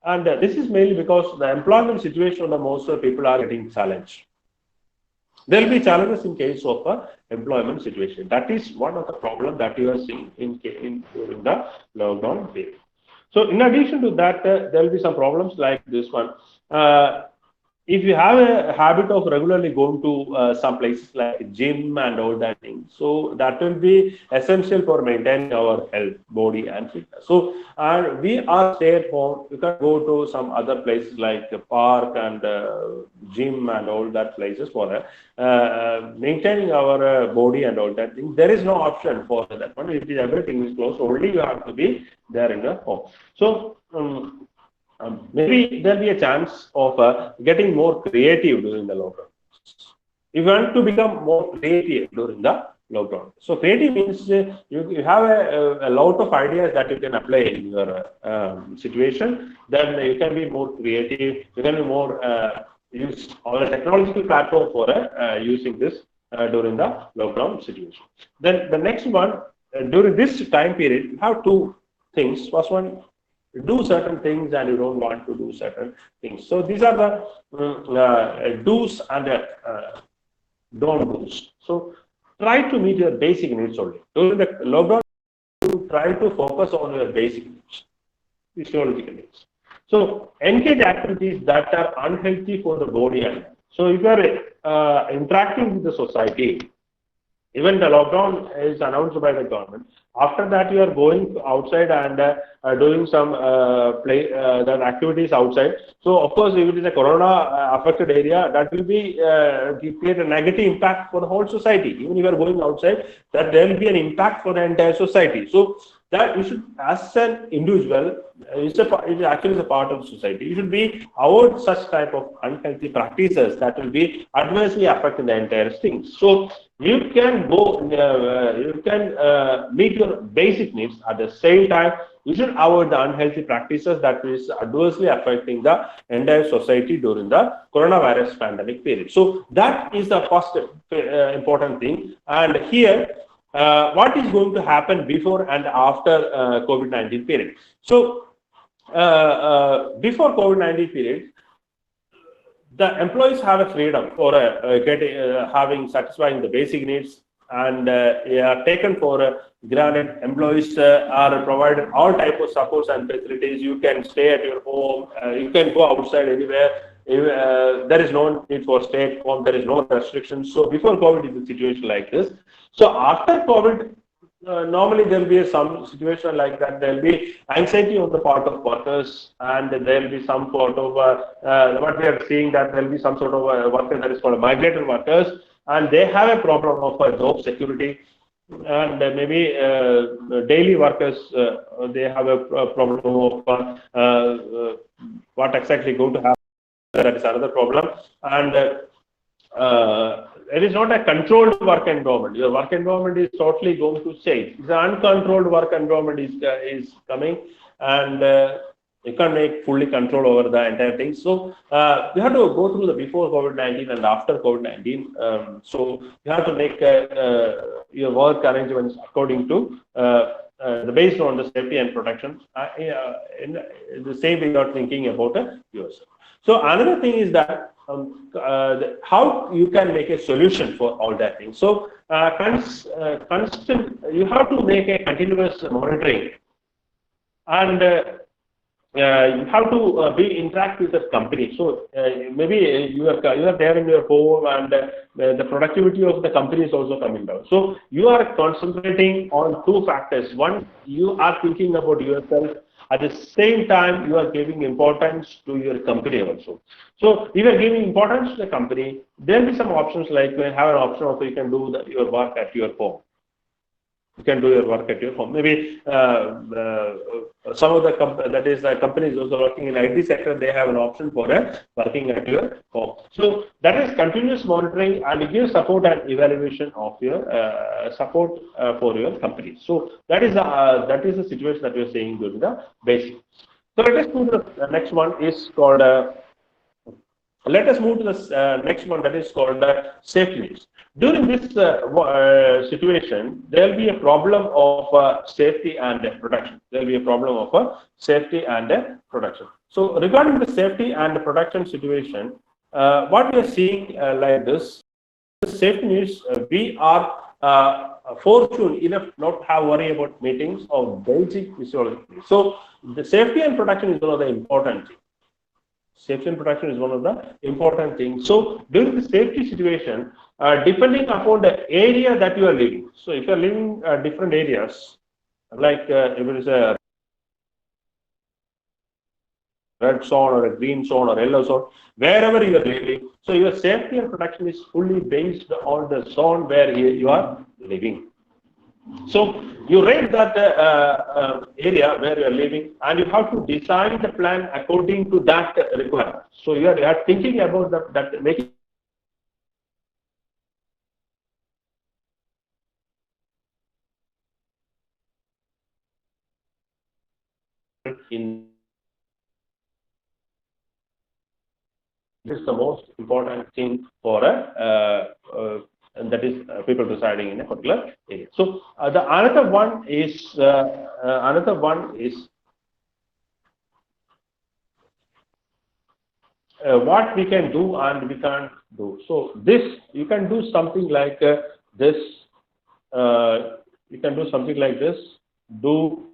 and this is mainly because the employment situation of the most people are getting challenged. There will be challenges in case of a employment situation. That is one of the problems that you are seeing during the lockdown period. So, in addition to that, there will be some problems like this one. If you have a habit of regularly going to some places like gym and all that thing, so that will be essential for maintaining our health, body, and fitness. So, we are stay at home. You can go to some other places like the park and gym and all that places for maintaining our body and all that thing. There is no option for that one. If everything is closed, only you have to be there in the home. So. Maybe there'll be a chance of getting more creative during the lockdown. You want to become more creative during the lockdown. So creative means you have a lot of ideas that you can apply in your situation. Then you can be more creative. You can be more use our technological platform for using this during the lockdown situation. Then the next one, during this time period, you have two things. First one, do certain things and you don't want to do certain things. So these are the do's and don't do's. So try to meet your basic needs only. During the lockdown, you try to focus on your basic needs, physiological needs. So engage activities that are unhealthy for the body and mind. So if you are interacting with the society, even the lockdown is announced by the government. After that, you are going outside and doing some that activities outside. So, of course, if it is a corona affected area, that will be create a negative impact for the whole society. Even if you are going outside, that there will be an impact for the entire society. So, that you should, as an individual, it actually is a part of the society. You should be avoid such type of unhealthy practices that will be adversely affecting the entire thing. So you can go, you can meet your basic needs at the same time. You should avoid the unhealthy practices that is adversely affecting the entire society during the coronavirus pandemic period. So that is the first important thing. And here, what is going to happen before and after COVID-19 period? So, before COVID-19 period, the employees have a freedom for satisfying the basic needs, and are taken for granted. Employees are provided all type of supports and facilities. You can stay at your home. You can go outside anywhere. There is no need for stay at home. There is no restrictions. So before COVID is a situation like this. So after COVID, normally there will be some situation like that. There will be anxiety on the part of workers, and there will be some sort of what we are seeing, that there will be some sort of worker that is called migrant workers, and they have a problem of job security, and maybe daily workers they have a problem of what exactly going to happen. That is another problem, and it is not a controlled work environment. Your work environment is totally going to change. It's an uncontrolled work environment is coming, and you can't make fully control over the entire thing. So you have to go through the before COVID-19 and after COVID-19. So you have to make your work arrangements according to based on the safety and protection. In the same way you are thinking about yourself. So another thing is that how you can make a solution for all that thing. So constant, you have to make a continuous monitoring, and you have to be interact with the company. So maybe you are there in your home, and the productivity of the company is also coming down. So you are concentrating on two factors. One, you are thinking about yourself. At the same time, you are giving importance to your company also. So if you are giving importance to the company, there will be some options, like you have an option of you can do your work at your home. You can do your work at your home. Maybe some of the companies also working in IT sector, they have an option for working at your home. So that is continuous monitoring, and it gives support and evaluation of your support for your company. So that is the situation that we are seeing during the basic. So let us move to the next one is called Let us move to the next one, that is called safety needs. During this situation, there will be a problem of safety and protection. There will be a problem of safety and protection. So regarding the safety and protection situation, what we are seeing like this, safety needs, we are fortunate enough not to have worry about meetings of basic physiology. So the safety and protection is one of the important things. Safety and protection is one of the important things. So during the safety situation, depending upon the area that you are living. So if you are living different areas, like if it is a red zone or a green zone or yellow zone, wherever you are living, so your safety and protection is fully based on the zone where you are living. So you rate that area where you are living, and you have to design the plan according to that requirement. So you are thinking about that making in this is the most important thing for and that is people residing in a particular area. So the another one is what we can do and we can't do. So this you can do something like this. You can do something like this. Do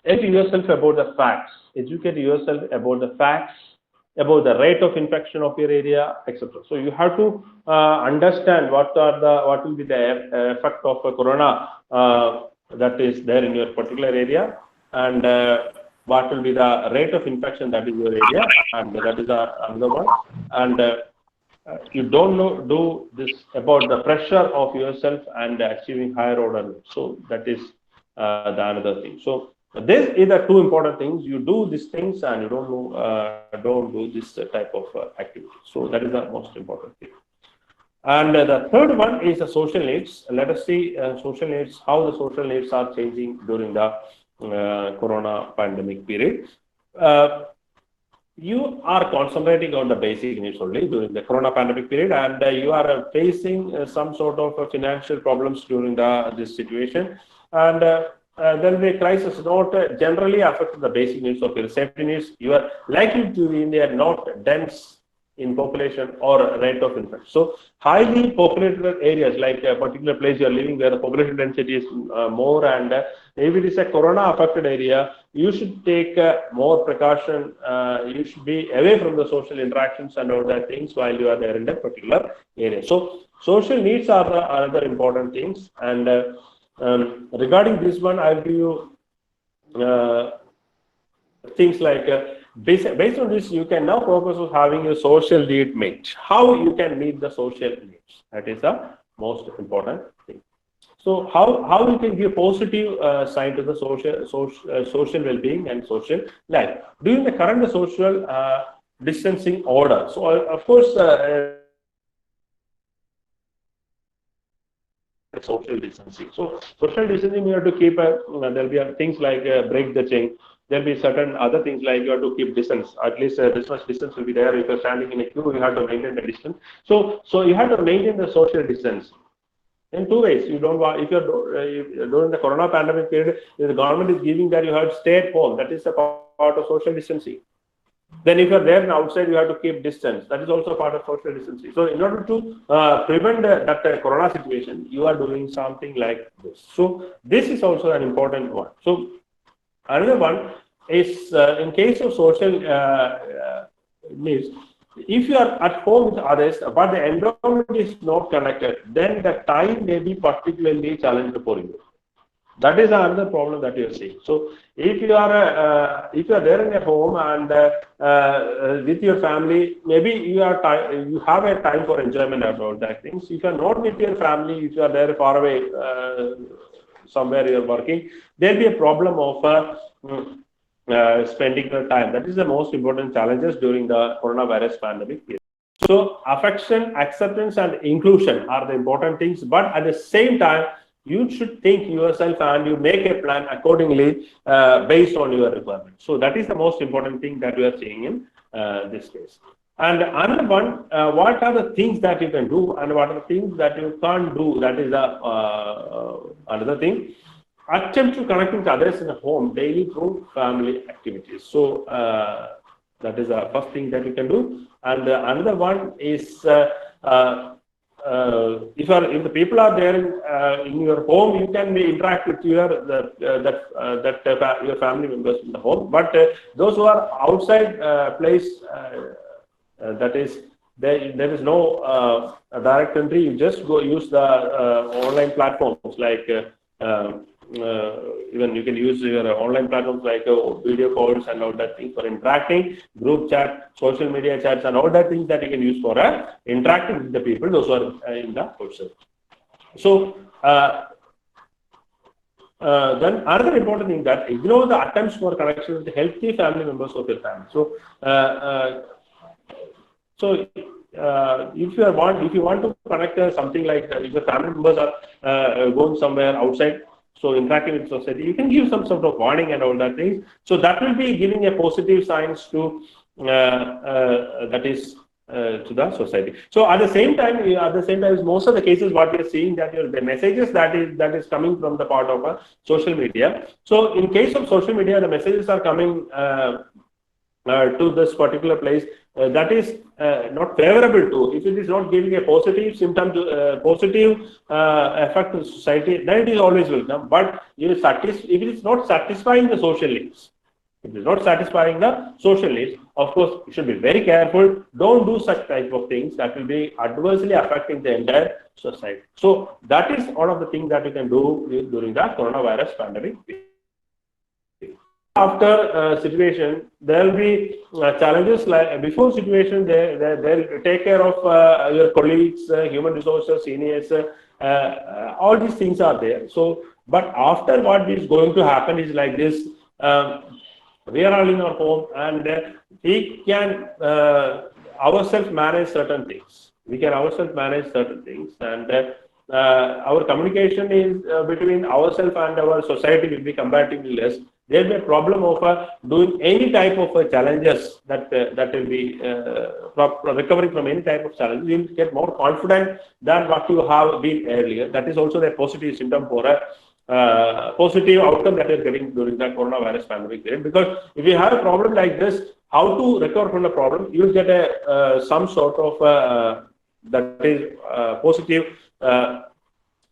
educate yourself about the facts. Educate yourself about the facts, about the rate of infection of your area, etc. So you have to understand what will be the effect of corona that is there in your particular area, and what will be the rate of infection that is your area, and that is another one. And you don't do this about the pressure of yourself and achieving higher order. So that is the another thing. So this is the two important things. You do these things and you don't do this type of activity. So that is the most important thing. And the third one is the social needs. Let us see social needs, how the social needs are changing during the corona pandemic period. You are concentrating on the basic needs only during the corona pandemic period, and you are facing some sort of financial problems during this situation, and then the crisis not generally affect the basic needs of your safety needs. You are likely to be in there not dense in population or rate of infection. So highly populated areas, like a particular place you are living where the population density is more, and if it is a corona affected area, you should take more precaution. You should be away from the social interactions and all that things while you are there in that particular area. So social needs are the other important things. And regarding this one, I'll give you things like based on this, you can now focus on having a social need met. How you can meet the social needs, that is the most important thing. So how you can give positive sign to the social well-being and social life during the current social distancing order. So of course social distancing. So social distancing, you have to keep there'll be things like break the chain. There'll be certain other things like you have to keep distance. At least this much distance will be there. If you're standing in a queue, you have to maintain the distance. So you have to maintain the social distance in two ways. You don't want, if you're during the corona pandemic period, if the government is giving that you have to stay at home, that is a part of social distancing. Then if you're there outside, you have to keep distance. That is also part of social distancing. So in order to prevent that corona situation, you are doing something like this. So this is also an important one. So another one is in case of social needs, if you are at home with others, but the environment is not connected, then the time may be particularly challenging for you. That is another problem that you are seeing. So if you are there in a home and with your family, maybe you have a time for enjoyment about that things. If you are not with your family, if you are there far away somewhere you are working, there will be a problem of spending your time. That is the most important challenges during the coronavirus pandemic period. So affection, acceptance, and inclusion are the important things, but at the same time, you should think yourself and you make a plan accordingly based on your requirements. So that is the most important thing that we are seeing in this case. And another one, what are the things that you can do and what are the things that you can't do? That is another thing. Attempt to connect with others in the home daily through family activities. So that is the first thing that you can do. And another one is if the people are there in your home, you can interact with your family members in the home. But those who are outside place, that is there is no direct entry. You just go use the online platforms like even you can use your online platforms like video calls and all that thing for interacting, group chat, social media chats, and all that things that you can use for interacting with the people, those who are in the person. So then another important thing, that ignore the attempts for connection with healthy family members of your family. So if you want to connect something like if your family members are going somewhere outside, so interacting with society, you can give some sort of warning and all that things. So that will be giving a positive signs to that is to the society. So at the same time, most of the cases what we are seeing that the messages that is coming from the part of social media. So in case of social media, the messages are coming to this particular place that is not favorable to. If it is not giving a positive symptom to positive effect to society, then it is always welcome. But if it is not satisfying the social needs, if it is not satisfying the social needs, of course, you should be very careful. Don't do such type of things that will be adversely affecting the entire society. So that is one of the things that you can do during the coronavirus pandemic. After situation, there will be challenges like before situation. They'll take care of your colleagues, human resources, seniors. All these things are there. So, but after what is going to happen is like this. We are all in our home, and we can ourselves manage certain things. And our communication is between ourselves and our society will be comparatively less. There will be a problem of doing any type of challenges that will be recovering from any type of challenge. You will get more confident than what you have been earlier. That is also the positive symptom for a positive outcome that is getting during the coronavirus pandemic period. Because if you have a problem like this, how to recover from the problem, you will get a some sort of that is positive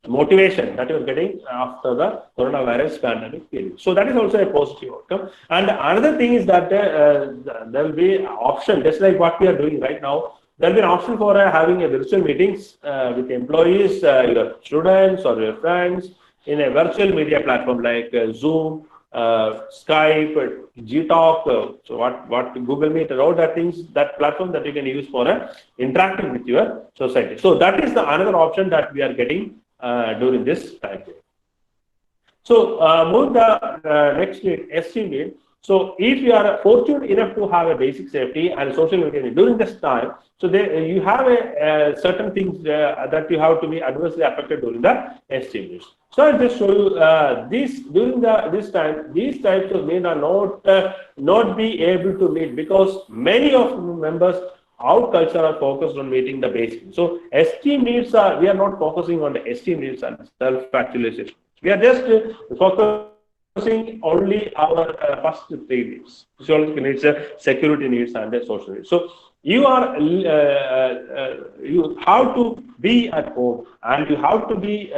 motivation that you are getting after the coronavirus pandemic period. So that is also a positive outcome. And another thing is that there will be an option, just like what we are doing right now. There will be an option for having a virtual meetings with employees, your students or your friends in a virtual media platform like Zoom, Skype, Gtalk, so what Google Meet and all that things, that platform that you can use for interacting with your society. So that is the another option that we are getting during this time period. So move the next need, esteem need. So if you are fortunate enough to have a basic safety and social media during this time, so you have a certain things that you have to be adversely affected during the esteem needs. So I'll just show you this during this time. These types of needs are not be able to meet because many of members our culture are focused on meeting the basics. So esteem needs we are not focusing on the esteem needs and self-actualization. We are just focusing only our first three needs: physiological needs, security needs, and social needs. So you have to be at home, and you have to be